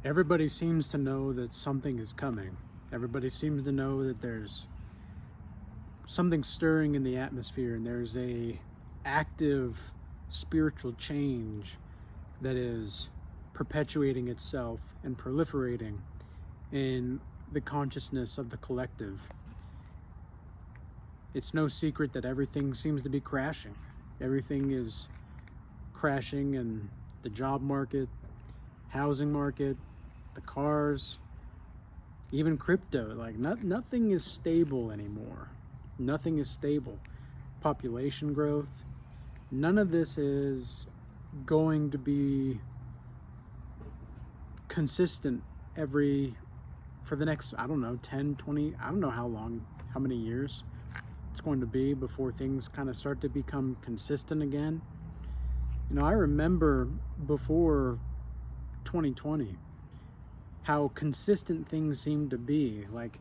Everybody seems to know that something is coming. Everybody seems to know that there's something stirring in the atmosphere, and there's a active spiritual change that is perpetuating itself and proliferating in the consciousness of the collective. It's no secret that everything seems to be crashing. Everything is crashing in the job market, housing market, the cars, even crypto. Like nothing is stable anymore. Nothing is stable. Population growth, none of this is going to be consistent for the next, I don't know, 10, 20, I don't know how long, how many years it's going to be before things kind of start to become consistent again. You know, I remember before 2020 how consistent things seemed to be. Like,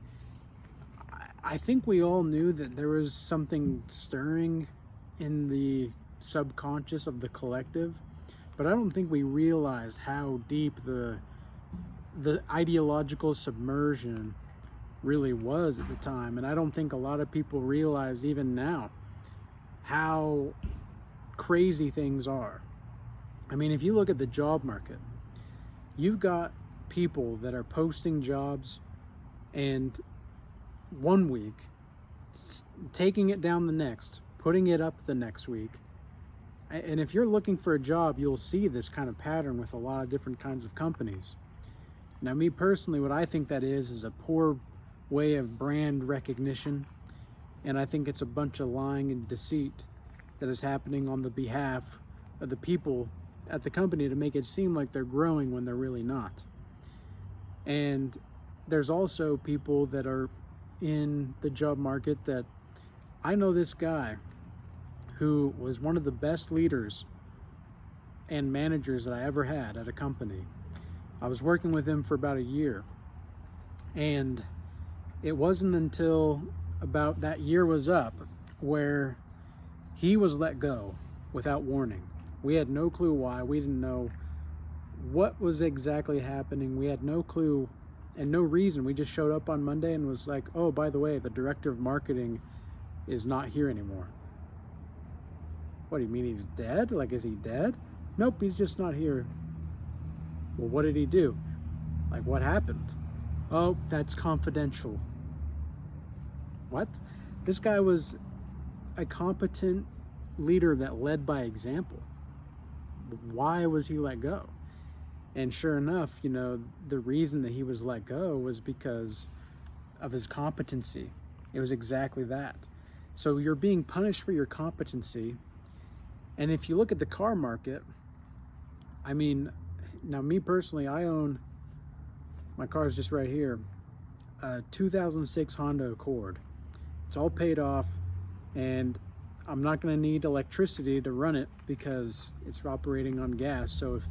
I think we all knew that there was something stirring in the subconscious of the collective, but I don't think we realized how deep the ideological submersion really was at the time. And I don't think a lot of people realize even now how crazy things are. I mean, if you look at the job market, you've got people that are posting jobs and one week taking it down the next, putting it up the next week. And if you're looking for a job, you'll see this kind of pattern with a lot of different kinds of companies. Now, me personally, what I think that is a poor way of brand recognition. And I think it's a bunch of lying and deceit that is happening on the behalf of the people at the company to make it seem like they're growing when they're really not. And there's also people that are in the job market that I know this guy who was one of the best leaders and managers that I ever had at a company. I was working with him for about a year, and it wasn't until about that year was up where he was let go without warning. We had no clue why. We didn't know what was exactly happening. We had no clue and no reason. We just showed up on Monday and was like, oh, by the way, the director of marketing is not here anymore. What do you mean, he's dead? Like, is he dead? Nope, he's just not here. Well, what did he do? Like, what happened? Oh, that's confidential. What? This guy was a competent leader that led by example. Why was he let go? And sure enough, you know, the reason that he was let go was because of his competency. It was exactly that. So you're being punished for your competency. And if you look at the car market, I mean, now me personally, I own, my car is just right here, a 2006 Honda Accord. It's all paid off, and I'm not going to need electricity to run it because it's operating on gas. So if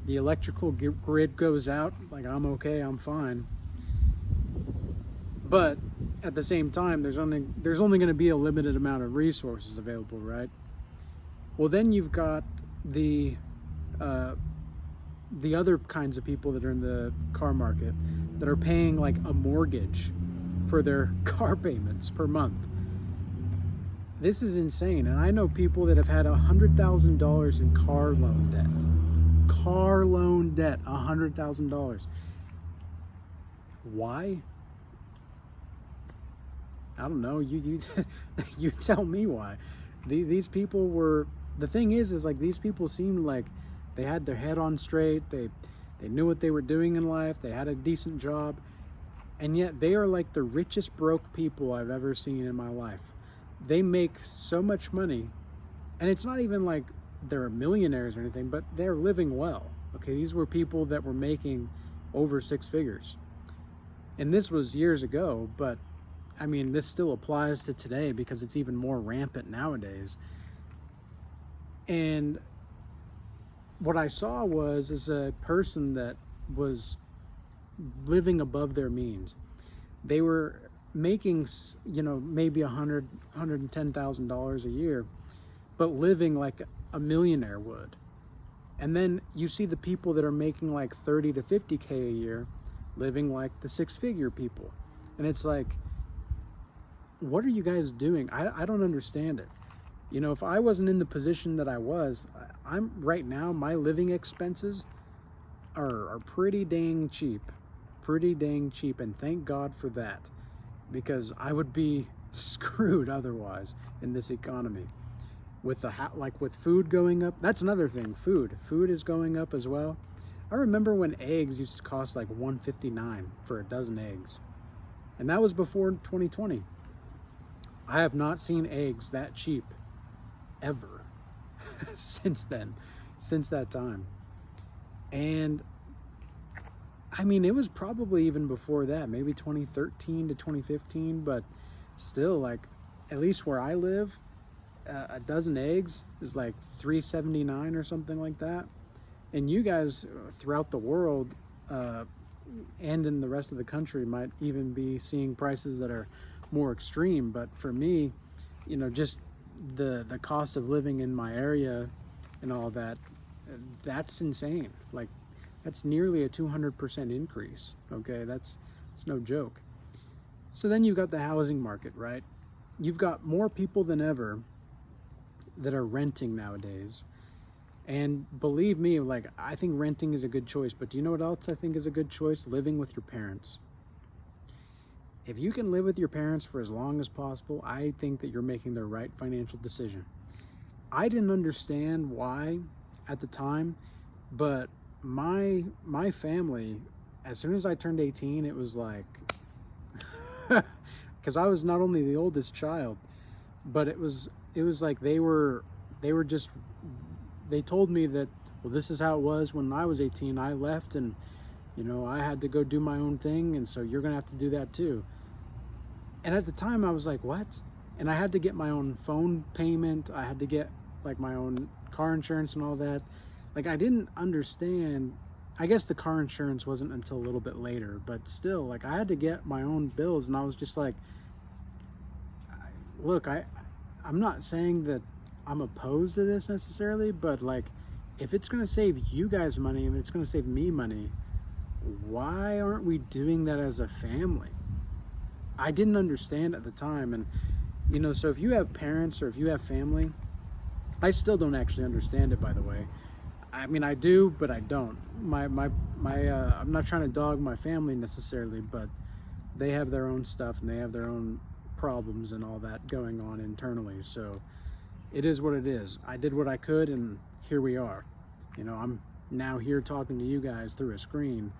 the electrical grid goes out, like, I'm okay, I'm fine. But at the same time, there's only going to be a limited amount of resources available, right? Well, then you've got the other kinds of people that are in the car market that are paying like a mortgage for their car payments per month. This is insane. And I know people that have had $100,000 in car loan debt. Car loan debt, $100,000. Why? I don't know. You you tell me why. These people were, the thing is like, these people seemed like they had their head on straight. They knew what they were doing in life. They had a decent job. And yet they are like the richest broke people I've ever seen in my life. They make so much money, and it's not even like they're millionaires or anything, but they're living well. Okay, these were people that were making over six figures. And this was years ago, but I mean, this still applies to today because it's even more rampant nowadays. And what I saw is a person that was living above their means. They were making, you know, maybe $110,000 a year, but living like a millionaire would. And then you see the people that are making like 30 to 50K a year living like the six-figure people. And it's like, what are you guys doing? I don't understand it. You know, if I wasn't in the position that I was, I'm right now, my living expenses are pretty dang cheap. Pretty dang cheap. And thank God for that, because I would be screwed otherwise in this economy. With with food going up, that's another thing. Food is going up as well. I remember when eggs used to cost like $1.59 for a dozen eggs, and that was before 2020. I have not seen eggs that cheap ever since then, since that time. And I mean, it was probably even before that, maybe 2013 to 2015, but still, like, at least where I live, a dozen eggs is like $3.79 or something like that. And you guys throughout the world and in the rest of the country might even be seeing prices that are more extreme. But for me, you know, just the cost of living in my area and all that, that's insane. Like, that's nearly a 200% increase. Okay, it's no joke. So then you've got the housing market, right? You've got more people than ever that are renting nowadays. And believe me, like, I think renting is a good choice, but do you know what else I think is a good choice? Living with your parents. If you can live with your parents for as long as possible, I think that you're making the right financial decision. I didn't understand why at the time, but my family, as soon as I turned 18, it was like, because I was not only the oldest child, but it was like they told me that, well, this is how it was when I was 18. I left and, you know, I had to go do my own thing, and so you're gonna have to do that too. And at the time I was like, what? And I had to get my own phone payment. I had to get like my own car insurance and all that. Like, I didn't understand. I guess the car insurance wasn't until a little bit later, but still, like, I had to get my own bills, and I was just like, look, I'm not saying that I'm opposed to this necessarily, but like, if it's going to save you guys money, and it's going to save me money, why aren't we doing that as a family? I didn't understand at the time. And, you know, so if you have parents or if you have family, I still don't actually understand it, by the way. I mean, I do, but I don't. I'm not trying to dog my family necessarily, but they have their own stuff and they have their own problems and all that going on internally. So it is what it is. I did what I could, and here we are. You know, I'm now here talking to you guys through a screen,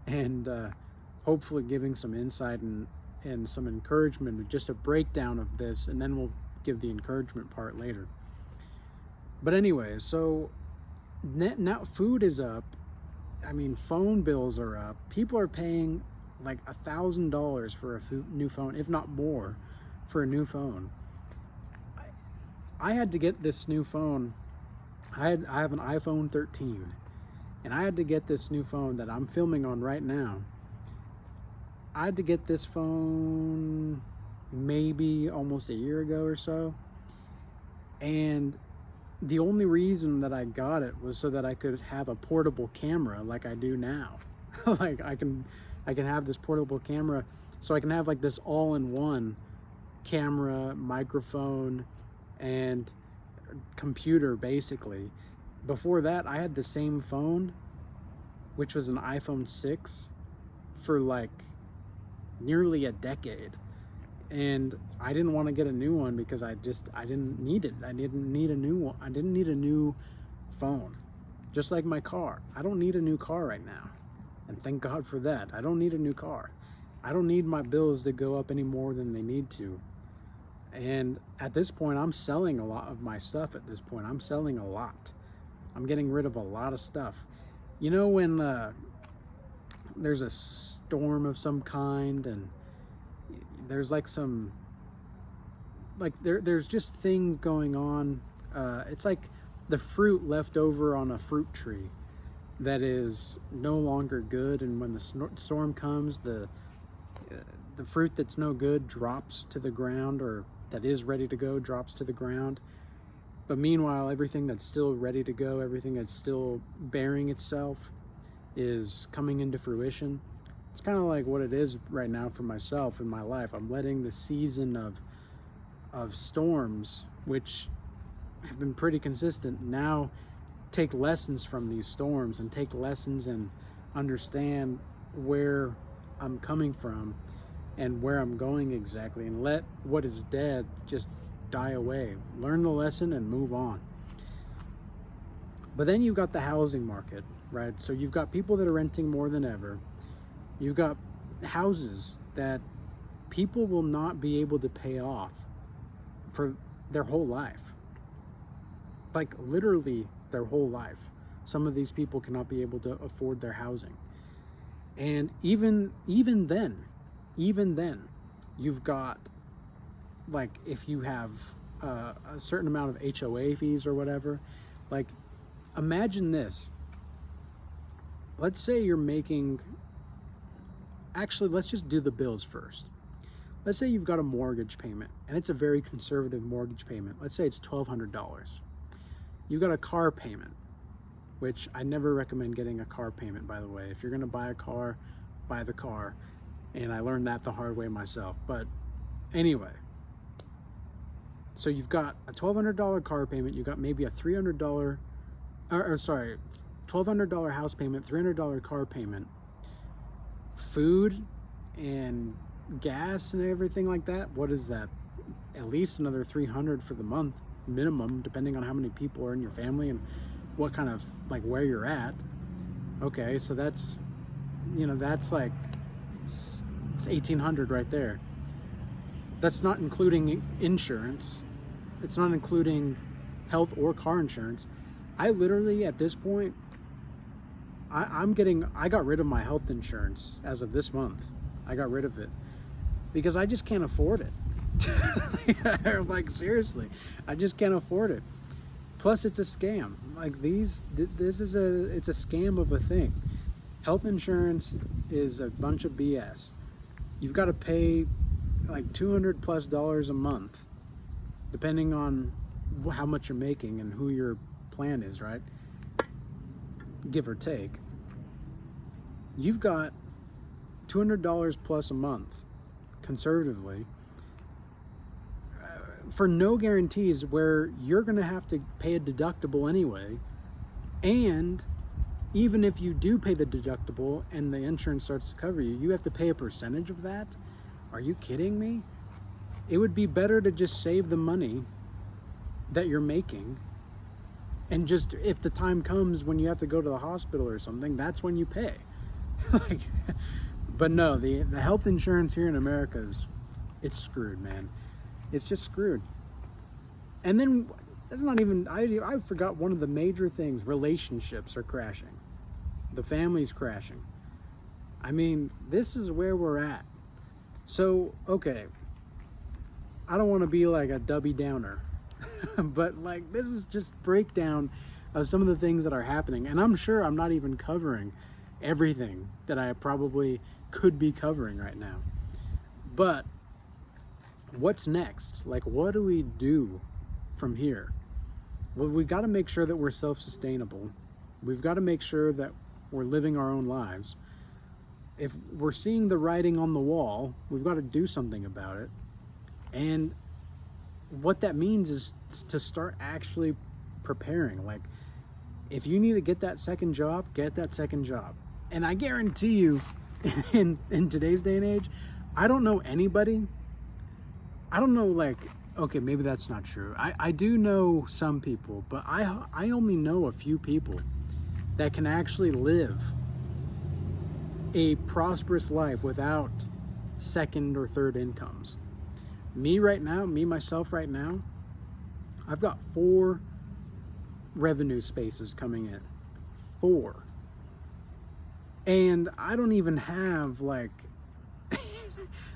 and hopefully giving some insight and some encouragement, just a breakdown of this, and then we'll give the encouragement part later. But anyway, so now food is up. I mean, phone bills are up. People are paying like $1,000 for a new phone, if not more, for a new phone. I had to get this new phone. I have an iPhone 13, and I had to get this new phone that I'm filming on right now. I had to get this phone maybe almost a year ago or so, and the only reason that I got it was so that I could have a portable camera like I do now. Like, I can have this portable camera, so I can have like this all-in-one camera, microphone, and computer, basically. Before that, I had the same phone, which was an iPhone 6, for like nearly a decade. And I didn't want to get a new one because I didn't need it. I didn't need a new one. I didn't need a new phone. Just like my car. I don't need a new car right now. And thank God for that. I don't need a new car. I don't need my bills to go up any more than they need to. And at this point, I'm selling a lot of my stuff at this point. I'm selling a lot. I'm getting rid of a lot of stuff. You know, when there's a storm of some kind, and there's like some, like there's just things going on. It's like the fruit left over on a fruit tree that is no longer good. And when the storm comes, the fruit that's no good drops to the ground, or that is ready to go drops to the ground. But meanwhile, everything that's still ready to go, everything that's still bearing itself is coming into fruition. It's kind of like what it is right now for myself in my life. I'm letting the season of storms, which have been pretty consistent, now take lessons from these storms and take lessons and understand where I'm coming from and where I'm going exactly, and let what is dead just die away. Learn the lesson and move on. But then you've got the housing market, right? So you've got people that are renting more than ever. You've got houses that people will not be able to pay off for their whole life. Like literally their whole life. Some of these people cannot be able to afford their housing. And even then, you've got, like, if you have a certain amount of HOA fees or whatever, like, imagine this. Let's say you're making, actually, let's just do the bills first. Let's say you've got a mortgage payment, and it's a very conservative mortgage payment. Let's say it's $1,200. You've got a car payment, which I never recommend getting a car payment, by the way. If you're gonna buy a car, buy the car. And I learned that the hard way myself. But anyway, so you've got a $1,200 car payment, you've got maybe a $300, $1,200 house payment, $300 car payment, food and gas and everything like that. What is that? At least another $300 for the month minimum, depending on how many people are in your family and what kind of, like, where you're at. Okay, so that's, that's like, it's $1,800 right there. That's not including insurance. It's not including health or car insurance. I literally, at this point, I got rid of my health insurance as of this month. I got rid of it because I just can't afford it. Like, seriously, I just can't afford it. Plus, it's a scam. Like, it's a scam of a thing. Health insurance is a bunch of BS. You've got to pay like $200+ a month, depending on how much you're making and who your plan is, right? Give or take. You've got $200+ a month, conservatively, for no guarantees, where you're going to have to pay a deductible anyway. And even if you do pay the deductible and the insurance starts to cover you, you have to pay a percentage of that. Are you kidding me? It would be better to just save the money that you're making, and just, if the time comes when you have to go to the hospital or something, that's when you pay. But no, the health insurance here in America it's screwed, man. It's just screwed. And then that's not even, I forgot one of the major things. Relationships are crashing. The family's crashing. I mean, this is where we're at. So, okay, I don't want to be like a Debbie Downer, but like, this is just breakdown of some of the things that are happening. And I'm sure I'm not even covering everything that I probably could be covering right now. But what's next? Like, what do we do from here? Well, we got to make sure that we're self-sustainable. We've got to make sure that we're living our own lives. If we're seeing the writing on the wall, we've got to do something about it. And what that means is to start actually preparing. Like, if you need to get that second job, get that second job. And I guarantee you, in today's day and age, I don't know anybody. I don't know, like, okay, maybe that's not true. I do know some people, but I only know a few people that can actually live a prosperous life without second or third incomes. Myself right now, I've got 4 revenue spaces coming in. 4. And I don't even have like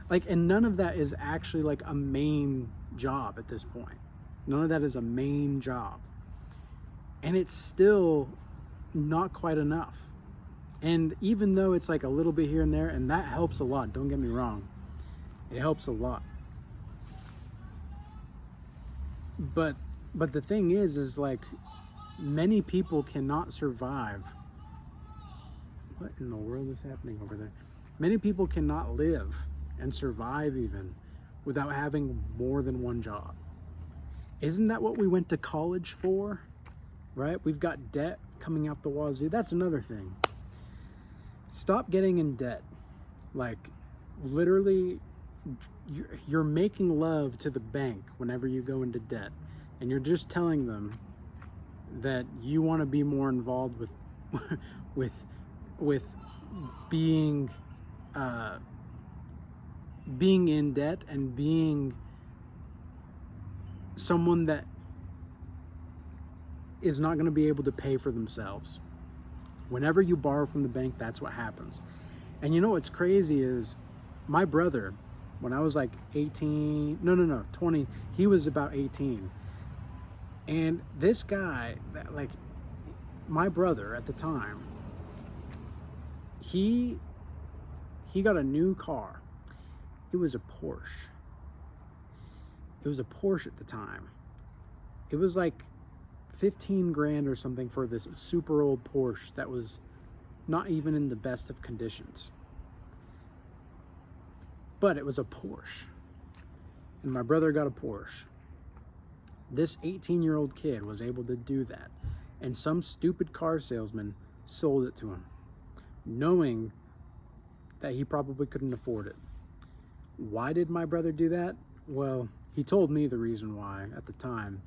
and none of that is actually like a main job at this point. None of that is a main job. And it's still not quite enough. And even though it's like a little bit here and there, and that helps a lot, don't get me wrong, it helps a lot. But But the thing is like, many people cannot survive. What in the world is happening over there? Many people cannot live and survive even without having more than one job. Isn't that what we went to college for? Right? We've got debt coming out the wazoo. That's another thing. Stop getting in debt. Like, literally, you're making love to the bank whenever you go into debt. And you're just telling them that you want to be more involved with being in debt and being someone that is not going to be able to pay for themselves. Whenever you borrow from the bank, that's what happens. And you know what's crazy is my brother, when I was like 20, he was about 18. And this guy, like my brother at the time, he got a new car. It was a Porsche. It was a Porsche at the time. It was like 15 grand or something for this super old Porsche that was not even in the best of conditions. But it was a Porsche. And my brother got a Porsche. This 18-year-old kid was able to do that. And some stupid car salesman sold it to him, knowing that he probably couldn't afford it. Why did my brother do that? Well, he told me the reason why at the time.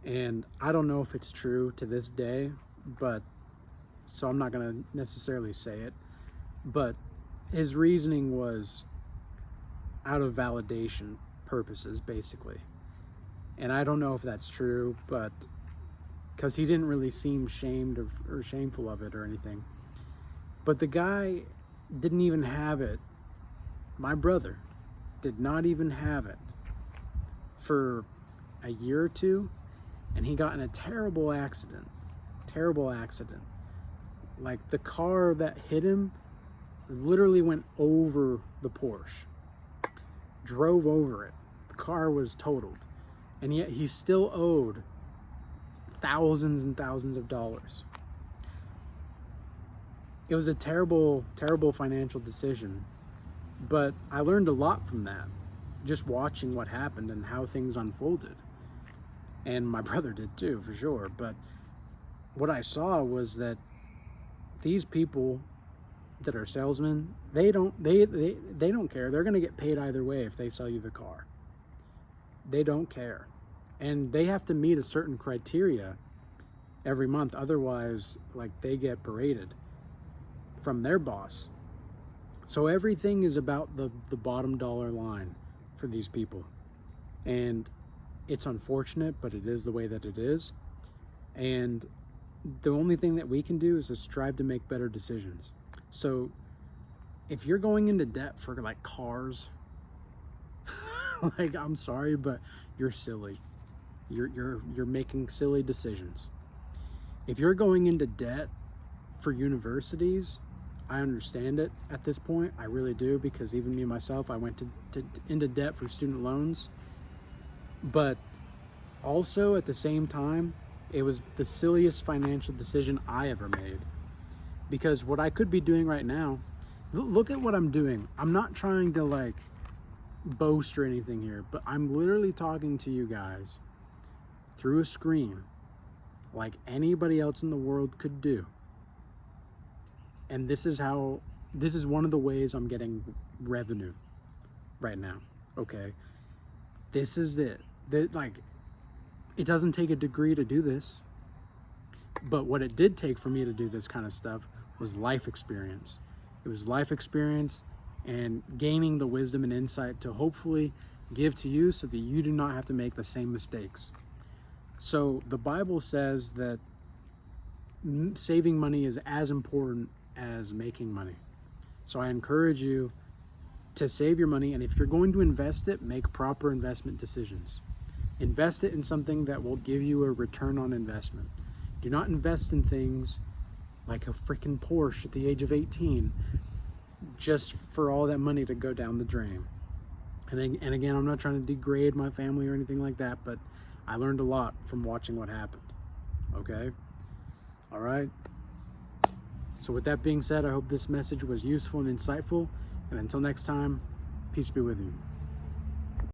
And I don't know if it's true to this day, but so I'm not going to necessarily say it. But his reasoning was out of validation purposes, basically. And I don't know if that's true, but because he didn't really seem shamed or shameful of it or anything. But the guy didn't even have it. My brother did not even have it for a year or two, and he got in a terrible accident. Like, the car that hit him literally went over the Porsche, drove over it. The car was totaled, and yet he still owed thousands and thousands of dollars. It was a terrible financial decision, but I learned a lot from that, just watching what happened and how things unfolded. And my brother did too, for sure. But what I saw was that these people that are salesmen, they don't care. They're going to get paid either way if they sell you the car. They don't care. And they have to meet a certain criteria every month. Otherwise, like, they get berated from their boss. So everything is about the bottom dollar line for these people. And it's unfortunate, but it is the way that it is. And the only thing that we can do is to strive to make better decisions. So if you're going into debt for like cars, like, I'm sorry, but you're silly. You're making silly decisions. If you're going into debt for universities, I understand it at this point. I really do, because even me myself, I went into debt for student loans. But also at the same time, it was the silliest financial decision I ever made. Because what I could be doing right now, look at what I'm doing. I'm not trying to like boast or anything here, but I'm literally talking to you guys through a screen like anybody else in the world could do. And this is one of the ways I'm getting revenue right now. Okay. This is it. Like, it doesn't take a degree to do this, but what it did take for me to do this kind of stuff was life experience. It was life experience and gaining the wisdom and insight to hopefully give to you so that you do not have to make the same mistakes. So the Bible says that saving money is as important as making money. So I encourage you to save your money, and if you're going to invest it, make proper investment decisions. Invest it in something that will give you a return on investment. Do not invest in things like a freaking Porsche at the age of 18 just for all that money to go down the drain. And again, I'm not trying to degrade my family or anything like that, but I learned a lot from watching what happened. Okay? All right? So with that being said, I hope this message was useful and insightful. And until next time, peace be with you.